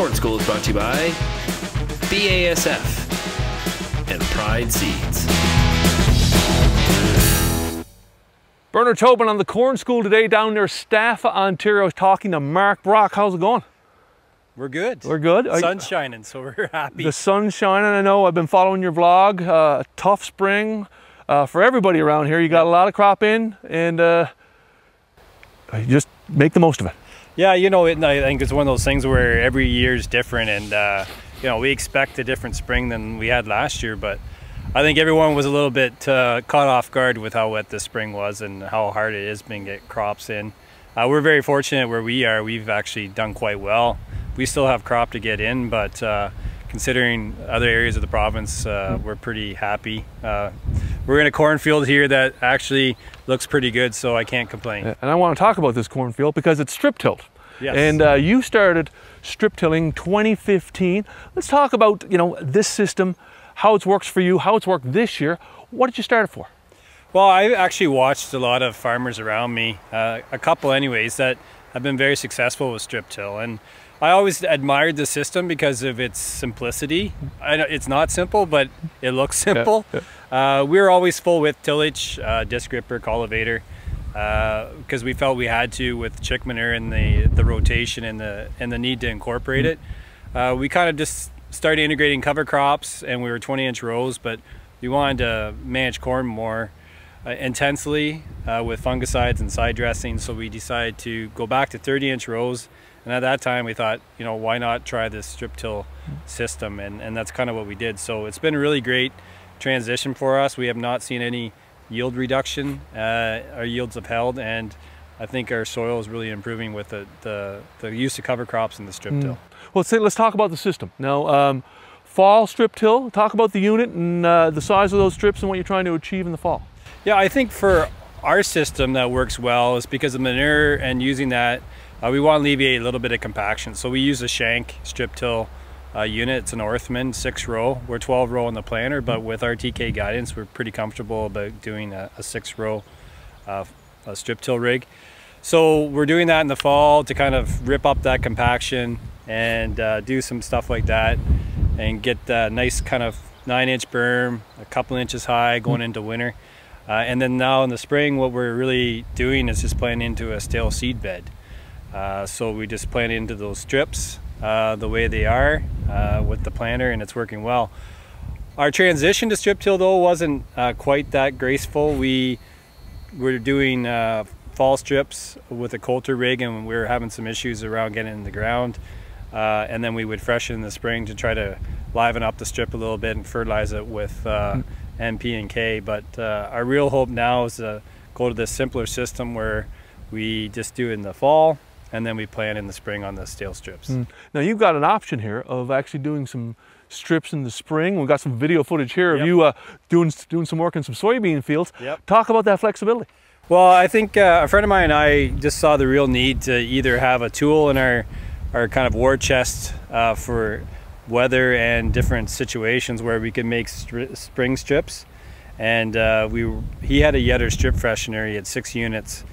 Corn School is brought to you by BASF and Pride Seeds. Bernard Tobin on the Corn School today down near Staffa, Ontario, talking to Mark Brock. How's it going? We're good. We're good. Sun's shining, so we're happy. The sun's shining. I know. I've been following your vlog. Tough spring for everybody around here. You got a lot of crop in, and just make the most of it. Yeah, you know, I think it's one of those things where every year is different, and you know, we expect a different spring than we had last year, but I think everyone was a little bit caught off guard with how wet this spring was and how hard it is being get crops in. We're very fortunate where we are. We've actually done quite well. We still have crop to get in, but considering other areas of the province, we're pretty happy. We're in a cornfield here that actually looks pretty good, so I can't complain. And I want to talk about this cornfield because it's strip tilled. Yes. And you started strip tilling 2015. Let's talk about, you know, this system, how it works for you, how it's worked this year. What did you start it for? Well, I actually watched a lot of farmers around me, a couple anyways, that have been very successful with strip till, and I always admired the system because of its simplicity. I know it's not simple, but it looks simple. Yeah. We were always full width tillage, disc ripper, cultivator, because we felt we had to with chick manure and the rotation and the need to incorporate it. We kind of just started integrating cover crops, and we were 20-inch rows, but we wanted to manage corn more intensely with fungicides and side dressing, so we decided to go back to 30-inch rows. And at that time we thought, you know, why not try this strip till system, and that's kind of what we did. So it's been a really great transition for us. We have not seen any yield reduction. Our yields have held, and I think our soil is really improving with the use of cover crops and the strip till. Well, let's talk about the system. Now, fall strip till, talk about the unit and the size of those strips and what you're trying to achieve in the fall. Yeah, I think for our system that works well is because of manure and using that, we want to alleviate a little bit of compaction. So we use a shank strip till unit. It's an Orthman 6-row. We're 12-row on the planter, but with our TK guidance, we're pretty comfortable about doing a 6-row strip till rig. So we're doing that in the fall to kind of rip up that compaction and do some stuff like that and get that nice kind of 9-inch berm, a couple inches high going into winter. And then now in the spring, what we're really doing is just planting into a stale seed bed. So we just plant into those strips the way they are with the planter, and it's working well. Our transition to strip till though wasn't quite that graceful. We were doing fall strips with a coulter rig, and we were having some issues around getting in the ground. And then we would freshen in the spring to try to liven up the strip a little bit and fertilize it with NP and K. But our real hope now is to go to this simpler system where we just do it in the fall, and then we plant in the spring on the stale strips. Now you've got an option here of actually doing some strips in the spring. We've got some video footage here of you doing some work in some soybean fields. Talk about that flexibility. Well, I think a friend of mine and I just saw the real need to either have a tool in our kind of war chest for weather and different situations where we could make spring strips. And he had a Yetter strip freshener. He had 6 units.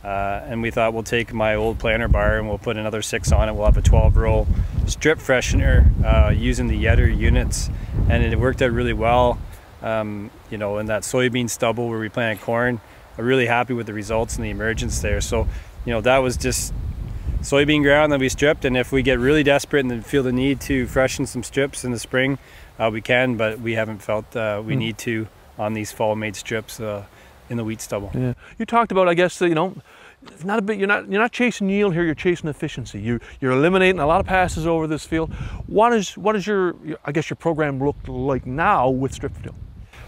And we thought we'll take my old planter bar and we'll put another 6 on it. We'll have a 12-row strip freshener using the Yetter units, and it worked out really well. You know, in that soybean stubble where we planted corn, I'm really happy with the results and the emergence there. So, you know, that was just soybean ground that we stripped, and if we get really desperate and then feel the need to freshen some strips in the spring, we can, but we haven't felt we need to on these fall-made strips in the wheat stubble. Yeah, you talked about, I guess, you know, it's not a bit. You're not chasing yield here. You're chasing efficiency. You're eliminating a lot of passes over this field. What is your I guess your program look like now with strip till?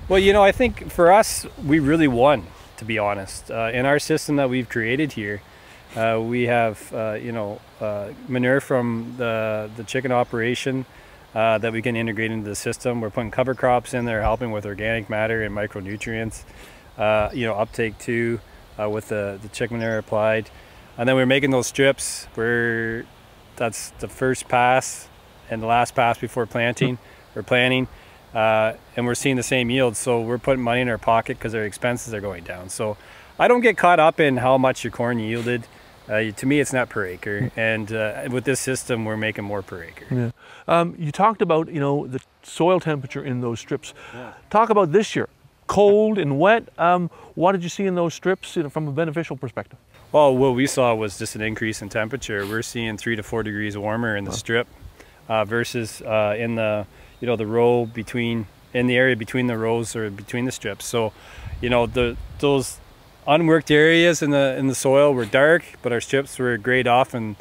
Well, you know, I think for us, we really won, to be honest. In our system that we've created here, we have you know, manure from the chicken operation that we can integrate into the system. We're putting cover crops in there, helping with organic matter and micronutrients. You know, uptake too, with the chick manure applied, and then we're making those strips where that's the first pass and the last pass before planting or planting, and we're seeing the same yield. So we're putting money in our pocket because our expenses are going down. So I don't get caught up in how much your corn yielded. To me, it's not per acre, and with this system, we're making more per acre. Yeah. You talked about, you know, the soil temperature in those strips. Yeah. Talk about this year, cold and wet. What did you see in those strips, you know, from a beneficial perspective? Well, what we saw was just an increase in temperature. We're seeing 3 to 4 degrees warmer in the strip versus in the, you know, the row between, in the area between the rows or between the strips. So, you know, those unworked areas in the soil were dark, but our strips were grayed off and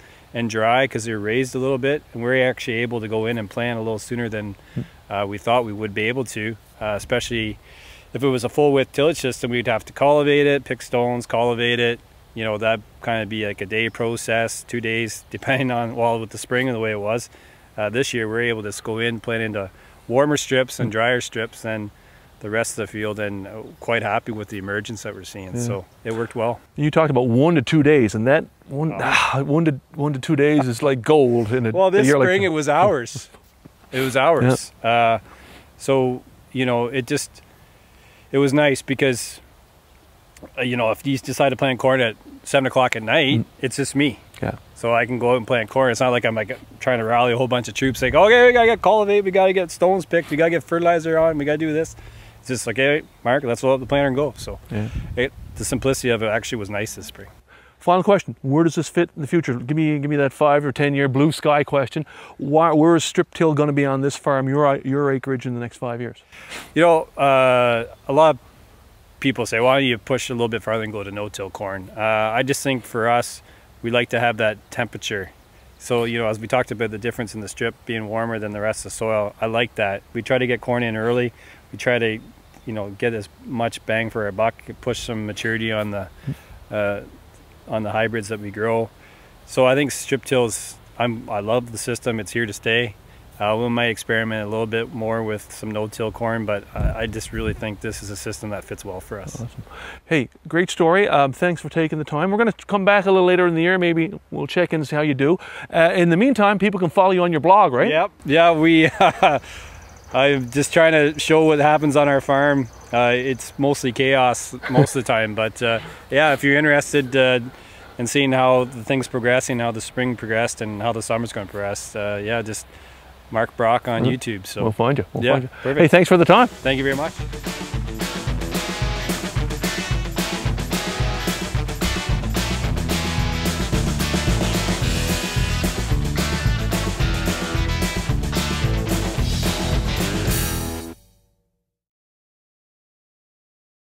dry because they were raised a little bit, and we're actually able to go in and plant a little sooner than we thought we would be able to, especially if it was a full width tillage system. We'd have to cultivate it, pick stones, cultivate it, you know, that kind of be like a day process, 2 days, depending on, well, with the spring and the way it was. This year we're able to just go in, plant into warmer strips and drier strips than the rest of the field, and quite happy with the emergence that we're seeing. Yeah. So it worked well. You talked about 1 to 2 days, and that one to 2 days is like gold in a well, this year spring like it was hours. It was hours. Yeah. So, you know, it was nice because, you know, if you decide to plant corn at 7 o'clock at night, it's just me. Yeah. So I can go out and plant corn. It's not like I'm like trying to rally a whole bunch of troops like, okay, we gotta get cultivate, we gotta get stones picked, we gotta get fertilizer on, we gotta do this. It's just like, hey, Mark, let's load up the planter and go. So yeah. The simplicity of it actually was nice this spring. Final question: where does this fit in the future? Give me that 5 or 10 year blue sky question. Where is strip till going to be on this farm, your acreage, in the next 5 years? You know, a lot of people say, why don't you push a little bit farther and go to no-till corn? I just think for us, we like to have that temperature. So, you know, as we talked about the difference in the strip being warmer than the rest of the soil, I like that. We try to get corn in early. We try to, you know, get as much bang for our buck, push some maturity on the hybrids that we grow. So I think strip tills, I love the system. It's here to stay. We might experiment a little bit more with some no-till corn, but I just really think this is a system that fits well for us. Awesome. Hey, great story. Thanks for taking the time. We're going to come back a little later in the year. Maybe we'll check in and see how you do. In the meantime, people can follow you on your blog, right? Yep. Yeah, we. I'm just trying to show what happens on our farm. It's mostly chaos most of the time, but yeah, if you're interested in seeing how the things progressing, how the spring progressed, and how the summer's going to progress, yeah, just Mark Brock on YouTube. So we'll find you. We'll find you. Perfect. Hey, thanks for the time. Thank you very much.